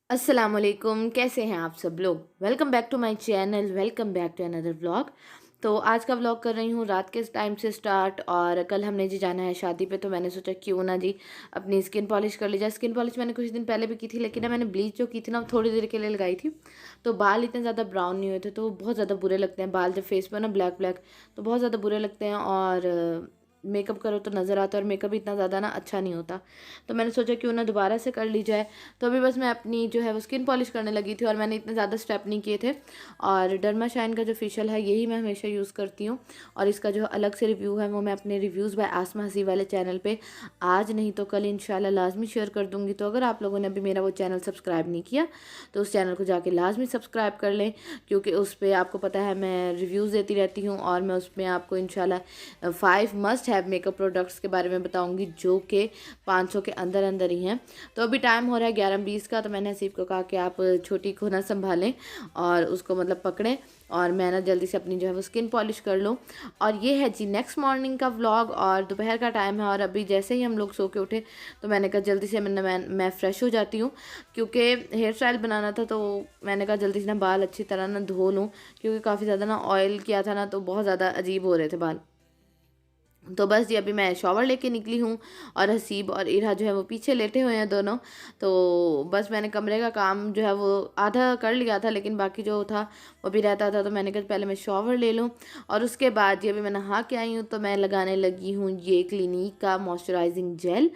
अस्सलाम वालेकुम, कैसे हैं आप सब लोग। Welcome back to my channel, welcome back to another vlog. तो आज का व्लॉग कर रही हूँ रात के टाइम से स्टार्ट। और कल हमने जी जाना है शादी पे, तो मैंने सोचा क्यों ना जी अपनी स्किन पॉलिश कर ली जाए। स्किन पॉलिश मैंने कुछ दिन पहले भी की थी, लेकिन ना मैंने ब्लीच जो की थी ना थोड़ी देर के लिए लगाई थी, तो बाल इतने ज़्यादा ब्राउन नहीं हुए थे। तो बहुत ज़्यादा बुरे लगते हैं बाल जब फेस पर ना ब्लैक ब्लैक, तो बहुत ज़्यादा बुरे लगते हैं। और मेकअप करो तो नज़र आता है, और मेकअप इतना ज़्यादा ना अच्छा नहीं होता। तो मैंने सोचा क्यों ना दोबारा से कर ली जाए। तो अभी बस मैं अपनी जो है वो स्किन पॉलिश करने लगी थी, और मैंने इतने ज़्यादा स्टेप नहीं किए थे। और डर्मा शाइन का जो फेशियल है यही मैं हमेशा यूज़ करती हूँ। और इसका जो अलग से रिव्यू है वो मैं अपने रिव्यूज़ बाय आसमा हसी वाले चैनल पे आज नहीं तो कल इंशाल्लाह लाजमी शेयर कर दूँगी। तो अगर आप लोगों ने अभी मेरा वो चैनल सब्सक्राइब नहीं किया तो उस चैनल को जाके लाजमी सब्सक्राइब कर लें, क्योंकि उस पर आपको पता है मैं रिव्यूज़ देती रहती हूँ। और मैं उसमें आपको इंशाल्लाह 5 मस्ट हैव मेकअप प्रोडक्ट्स के बारे में बताऊँगी, जो कि 500 के अंदर अंदर ही हैं। तो अभी टाइम हो रहा है 11:20 का, तो मैंने हसीब को कहा कि आप छोटी को ना संभालें और उसको मतलब पकड़ें, और मैं ना जल्दी से अपनी जो है वो स्किन पॉलिश कर लूँ। और ये है जी नेक्स्ट मॉर्निंग का व्लॉग, और दोपहर का टाइम है। और अभी जैसे ही हम लोग सो के उठे तो मैंने कहा जल्दी से मैं फ़्रेश हो जाती हूँ, क्योंकि हेयर स्टाइल बनाना था। तो मैंने कहा जल्दी से ना बाल अच्छी तरह ना धो लूँ, क्योंकि काफ़ी ज़्यादा ना ऑयल किया था ना, तो बहुत ज़्यादा अजीब हो रहे थे बाल। तो बस जी अभी मैं शॉवर लेके निकली हूँ, और हसीब और इरा जो है वो पीछे लेटे हुए हैं दोनों। तो बस मैंने कमरे का काम जो है वो आधा कर लिया था, लेकिन बाकी जो था वो भी रहता था। तो मैंने कहा पहले मैं शॉवर ले लूँ, और उसके बाद जी अभी मैं नहा के आई हूँ, तो मैं लगाने लगी हूँ ये क्लिनिक का मॉइस्चराइजिंग जेल।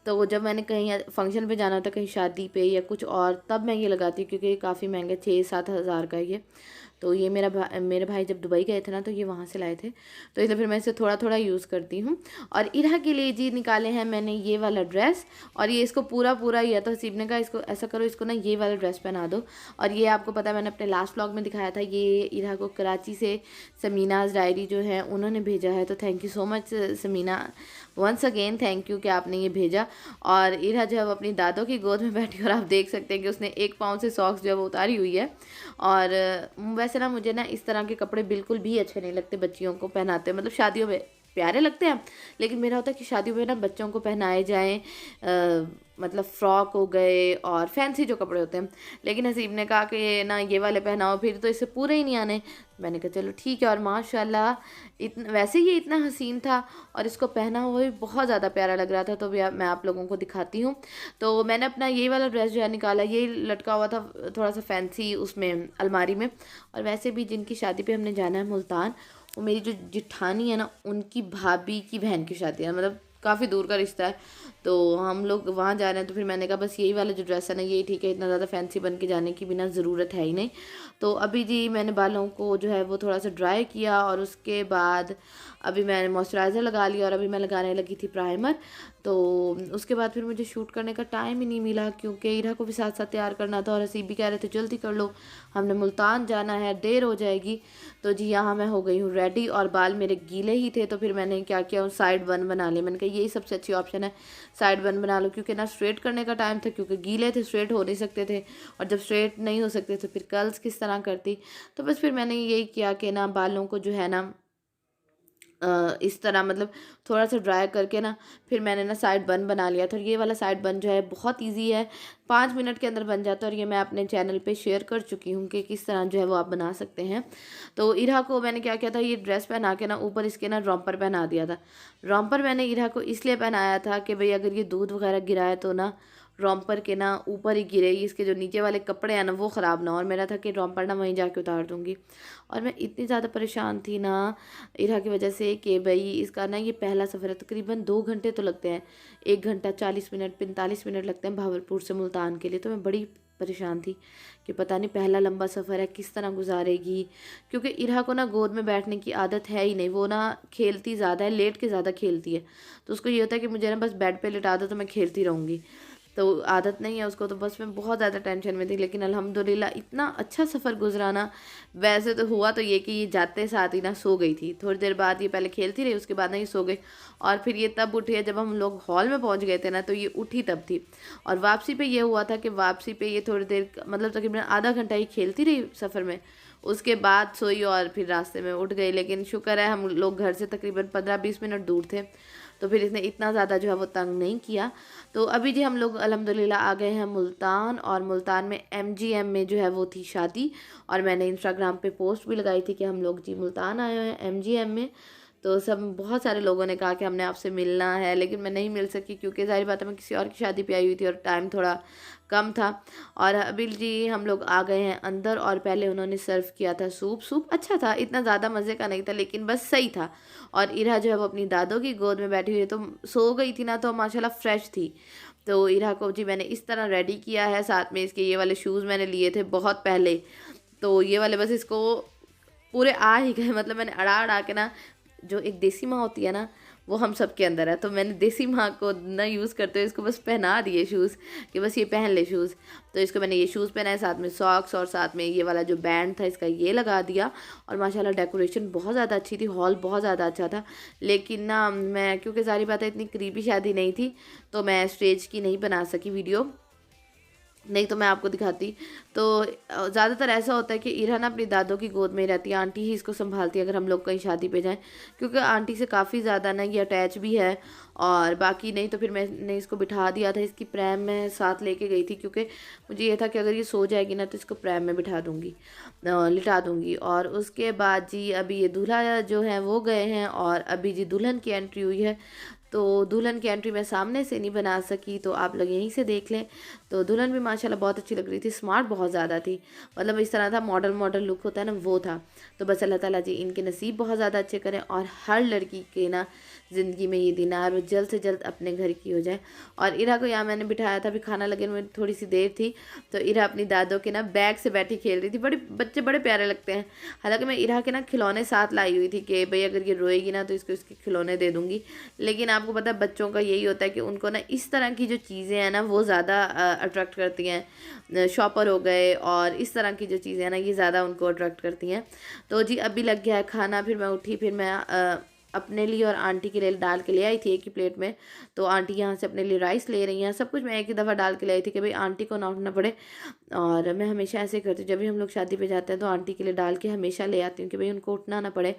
तो वो जब मैंने कहीं फंक्शन पे जाना था, कहीं शादी पे या कुछ और, तब मैं ये लगाती हूँ, क्योंकि ये काफ़ी महंगा 6-7 हज़ार का है ये। तो ये मेरे भाई जब दुबई गए थे ना, तो ये वहाँ से लाए थे, तो इसलिए फिर मैं इसे थोड़ा थोड़ा यूज़ करती हूँ। और इरा के लिए जी निकाले हैं मैंने ये वाला ड्रेस, और ये इसको पूरा पूरा ही है। तो हसीब ने कहा इसको ऐसा करो, इसको ना ये वाला ड्रेस पहना दो। और ये आपको पता है मैंने अपने लास्ट व्लॉग में दिखाया था, ये इरा को कराची से समीनाज डायरी जो है उन्होंने भेजा है। तो thank you so much Samina, once again thank you कि आपने ये भेजा। और इरा जो है वो अपनी दादों की गोद में बैठी, और आप देख सकते हैं कि उसने एक पाँव से सॉक्स जो है वो उतारी हुई है। और वैसे ना मुझे ना इस तरह के कपड़े बिल्कुल भी अच्छे नहीं लगते बच्चियों को पहनाते, मतलब शादियों में प्यारे लगते हैं, लेकिन मेरा होता है कि शादियों में ना बच्चों को पहनाए जाएं, मतलब फ्रॉक हो गए और फैंसी जो कपड़े होते हैं। लेकिन हसीब ने कहा कि ना ये वाले पहनाओ, फिर तो इससे पूरे ही नहीं आने। मैंने कहा चलो ठीक है। और माशाल्लाह इतना वैसे ये इतना हसीन था, और इसको पहना हुआ भी बहुत ज़्यादा प्यारा लग रहा था। तो भी मैं आप लोगों को दिखाती हूँ। तो मैंने अपना ये वाला ड्रेस जो है निकाला, ये लटका हुआ था थोड़ा सा फैंसी उसमें अलमारी में। और वैसे भी जिनकी शादी पे हमने जाना है मुल्तान, वो मेरी जो जिठानी है ना, उनकी भाभी की बहन की शादी है, मतलब काफ़ी दूर का रिश्ता है। तो हम लोग वहाँ जा रहे हैं, तो फिर मैंने कहा बस यही वाला जो ड्रेस है ना यही ठीक है, इतना ज़्यादा फैंसी बन के जाने की बिना ज़रूरत है ही नहीं। तो अभी जी मैंने बालों को जो है वो थोड़ा सा ड्राई किया, और उसके बाद अभी मैंने मॉइस्चराइज़र लगा लिया, और अभी मैं लगाने लगी थी प्राइमर। तो उसके बाद फिर मुझे शूट करने का टाइम ही नहीं मिला, क्योंकि इरा को भी साथ साथ तैयार करना था, और हसीब भी कह रहे थे जल्दी कर लो, हमने मुल्तान जाना है, देर हो जाएगी। तो जी यहाँ मैं हो गई हूँ रेडी, और बाल मेरे गीले ही थे, तो फिर मैंने क्या किया, साइड बन बना लिए। मैंने कहा यही सबसे अच्छी ऑप्शन है, साइड बन बना लो, क्योंकि ना स्ट्रेट करने का टाइम था, क्योंकि गीले थे, स्ट्रेट हो नहीं सकते थे। और जब स्ट्रेट नहीं हो सकते तो फिर कर्ल्स किस तरह करती। तो बस फिर मैंने यही किया कि ना बालों को जो है ना इस तरह मतलब थोड़ा सा ड्राई करके ना, फिर मैंने ना साइड बन बना लिया था। और ये वाला साइड बन जो है बहुत इजी है, 5 मिनट के अंदर बन जाता है। और ये मैं अपने चैनल पे शेयर कर चुकी हूँ कि किस तरह जो है वो आप बना सकते हैं। तो इरा को मैंने क्या किया था, ये ड्रेस पहना के ना ऊपर इसके ना रॉम्पर पहना दिया था। रॉम्पर मैंने इरा को इसलिए पहनाया था कि भाई अगर ये दूध वगैरह गिराए तो ना रॉम्पर के ना ऊपर ही गिरे, इसके जो नीचे वाले कपड़े हैं ना वो ख़राब ना हो। और मेरा था कि रॉम्पर ना वहीं जाके उतार दूँगी। और मैं इतनी ज़्यादा परेशान थी ना इरा की वजह से, कि भाई इसका ना ये पहला सफ़र है, तकरीबन 2 घंटे तो लगते हैं, 1 घंटा 40 मिनट 45 मिनट लगते हैं भावलपुर से मुल्तान के लिए। तो मैं बड़ी परेशान थी कि पता नहीं पहला लंबा सफ़र है किस तरह गुजारेगी, क्योंकि इरा को ना गोद में बैठने की आदत है ही नहीं, वो ना खेलती ज़्यादा है, लेट के ज़्यादा खेलती है। तो उसको ये होता है कि मुझे ना बस बेड पे लिटा दो तो मैं खेलती रहूँगी, तो आदत नहीं है उसको। तो बस मैं बहुत ज़्यादा टेंशन में थी, लेकिन अल्हम्दुलिल्लाह इतना अच्छा सफ़र गुजरा ना। वैसे तो हुआ तो ये कि ये जाते साथ ही ना सो गई थी, थोड़ी देर बाद ये पहले खेलती रही, उसके बाद ना ये सो गई। और फिर ये तब उठी है जब हम लोग हॉल में पहुंच गए थे ना, तो ये उठी तब थी। और वापसी पे ये हुआ था कि वापसी पे ये थोड़ी देर मतलब तकरीबन आधा घंटा ही खेलती रही सफ़र में, उसके बाद सोई और फिर रास्ते में उठ गई। लेकिन शुक्र है हम लोग घर से तकरीबन 15-20 मिनट दूर थे, तो फिर इसने इतना ज़्यादा जो है वो तंग नहीं किया। तो अभी जी हम लोग अल्हम्दुलिल्लाह आ गए हैं मुल्तान, और मुल्तान में MGM में जो है वो थी शादी, और मैंने इंस्टाग्राम पे पोस्ट भी लगाई थी कि हम लोग जी मुल्तान आए हुए हैं MGM में। तो सब बहुत सारे लोगों ने कहा कि हमने आपसे मिलना है, लेकिन मैं नहीं मिल सकी क्योंकि ज़ाहिर बात है मैं किसी और की शादी पे आई हुई थी और टाइम थोड़ा कम था। और अभी जी हम लोग आ गए हैं अंदर, और पहले उन्होंने सर्व किया था सूप। सूप अच्छा था, इतना ज़्यादा मज़े का नहीं था लेकिन बस सही था। और इरा जो है वो अपनी दादों की गोद में बैठी हुई है, तो सो गई थी ना, तो माशाल्लाह फ्रेश थी। तो इरा को जी मैंने इस तरह रेडी किया है, साथ में इसके ये वाले शूज़ मैंने लिए थे बहुत पहले, तो ये वाले बस इसको पूरे आ ही गए। मतलब मैंने अड़ा अड़ा के ना, जो एक देसी माँ होती है ना, वो हम सब के अंदर है, तो मैंने देसी माँ को ना यूज़ करते हुए इसको बस पहना दिए शूज़, कि बस ये पहन ले शूज़। तो इसको मैंने ये शूज़ पहनाए, साथ में सॉक्स, और साथ में ये वाला जो बैंड था इसका ये लगा दिया। और माशाल्लाह डेकोरेशन बहुत ज़्यादा अच्छी थी, हॉल बहुत ज़्यादा अच्छा था। लेकिन ना मैं, क्योंकि सारी बातें इतनी करीबी शादी नहीं थी, तो मैं स्टेज की नहीं बना सकी वीडियो, नहीं तो मैं आपको दिखाती। तो ज़्यादातर ऐसा होता है कि इरा ना अपनी दादों की गोद में ही रहती है, आंटी ही इसको संभालती है अगर हम लोग कहीं शादी पे जाएं, क्योंकि आंटी से काफ़ी ज़्यादा ना ये अटैच भी है। और बाकी नहीं तो फिर मैंने इसको बिठा दिया था, इसकी प्रैम में साथ लेके गई थी, क्योंकि मुझे ये था कि अगर ये सो जाएगी ना तो इसको प्रैम में बिठा दूँगी, लिटा दूँगी। और उसके बाद जी अभी ये दूल्हा जो है वो गए हैं, और अभी जी दुल्हन की एंट्री हुई है। तो दुल्हन की एंट्री मैं सामने से नहीं बना सकी, तो आप लोग यहीं से देख लें। तो दुल्हन भी माशाल्लाह बहुत अच्छी लग रही थी, स्मार्ट बहुत ज़्यादा थी, मतलब इस तरह था मॉडल मॉडल लुक होता है ना, वो था। तो बस अल्लाह ताला जी इनके नसीब बहुत ज़्यादा अच्छे करें, और हर लड़की के ना ज़िंदगी में ये दिन आए और वो जल्द से जल्द अपने घर की हो जाए। और इरा को यहाँ मैंने बिठाया था, अभी खाना लगने में थोड़ी सी देर थी, तो इरा अपनी दादों के ना बैग से बैठी खेल रही थी। बड़े बच्चे बड़े प्यारे लगते हैं। हालांकि मैं इरा के ना खिलौने साथ लाई हुई थी कि भाई अगर ये रोएगी ना तो इसको इसके खिलौने दे दूँगी, लेकिन आपको पता है बच्चों का यही होता है कि उनको ना इस तरह की जो चीज़ें हैं ना वो ज़्यादा अट्रैक्ट करती हैं। शॉपर हो गए और इस तरह की जो चीज़ें हैं ना ये ज़्यादा उनको अट्रैक्ट करती हैं। तो जी अभी लग गया है खाना, फिर मैं उठी, फिर मैं अपने लिए और आंटी के लिए डाल के ले आई थी एक ही प्लेट में। तो आंटी यहाँ से अपने लिए राइस ले रही हैं, सब कुछ मैं एक ही दफ़ा डाल के ले आई थी कि भाई आंटी को ना उठना पड़े। और मैं हमेशा ऐसे करती हूँ, जब भी हम लोग शादी पे जाते हैं तो आंटी के लिए डाल के हमेशा ले आती हूँ कि भाई उनको उठना ना पड़े।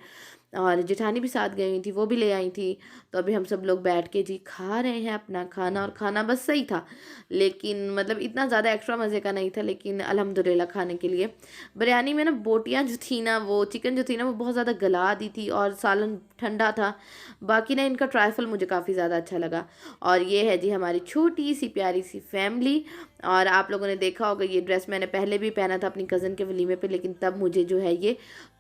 और जेठानी भी साथ गई हुई थी, वो भी ले आई थी। तो अभी हम सब लोग बैठ के जी खा रहे हैं अपना खाना, और खाना बस सही था, लेकिन मतलब इतना ज़्यादा एक्स्ट्रा मज़े का नहीं था, लेकिन अल्हम्दुलिल्लाह खाने के लिए। बिरयानी में ना बोटियाँ जो थी ना, वो चिकन जो थी ना वो बहुत ज़्यादा गला दी थी, और सालन ठंडा था। बाकी ना इनका ट्राइफल मुझे काफ़ी ज़्यादा अच्छा लगा। और ये है जी हमारी छोटी सी प्यारी सी फैमिली। और आप लोगों ने देखा होगा ये ड्रेस मैंने पहले भी पहना था अपनी कज़न के वलीमे पे, लेकिन तब मुझे जो है ये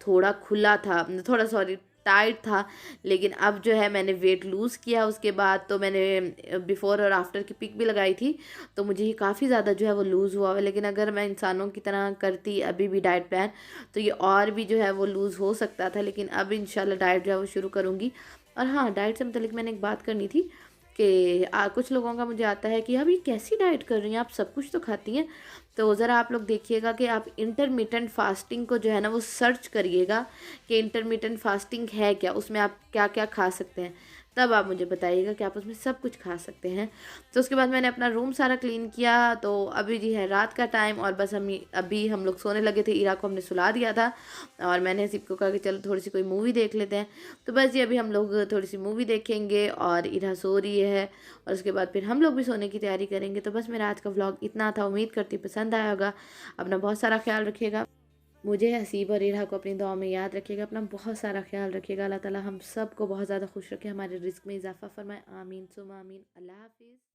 थोड़ा खुला था, थोड़ा सॉरी टाइट था। लेकिन अब जो है मैंने वेट लूज़ किया उसके बाद, तो मैंने बिफ़ोर और आफ्टर की पिक भी लगाई थी, तो मुझे ये काफ़ी ज़्यादा जो है वो लूज़ हुआ है। लेकिन अगर मैं इंसानों की तरह करती अभी भी डाइट प्लान, तो ये और भी जो है वो लूज़ हो सकता था, लेकिन अब इंशाल्लाह डाइट जो है वो शुरू करूँगी। और हाँ, डाइट से मतलब मैंने एक बात करनी थी कि कुछ लोगों का मुझे आता है कि अब ये कैसी डाइट कर रही हैं, आप सब कुछ तो खाती हैं। तो ज़रा आप लोग देखिएगा कि आप इंटरमिटेंट फास्टिंग को जो है ना वो सर्च करिएगा कि इंटरमिटेंट फास्टिंग है क्या, उसमें आप क्या क्या खा सकते हैं, तब आप मुझे बताइएगा कि आप उसमें सब कुछ खा सकते हैं। तो उसके बाद मैंने अपना रूम सारा क्लीन किया। तो अभी जी है रात का टाइम, और बस अभी हम लोग सोने लगे थे, इरा को हमने सुला दिया था, और मैंने सिप को कहा कि चलो थोड़ी सी कोई मूवी देख लेते हैं। तो बस जी अभी हम लोग थोड़ी सी मूवी देखेंगे, और इरा सो रही है, और उसके बाद फिर हम लोग भी सोने की तैयारी करेंगे। तो बस मेरा आज का व्लॉग इतना था, उम्मीद करती पसंद आया होगा। अपना बहुत सारा ख्याल रखिएगा, मुझे हसीब और इरा को अपनी दुआ में याद रखिएगा, अपना बहुत सारा ख्याल रखिएगा। अल्लाह ताला हम सब को बहुत ज़्यादा खुश रखे, हमारे रिस्क में इजाफ़ा फरमाए, आमीन सुमा आमीन। अल्लाह हाफिज़।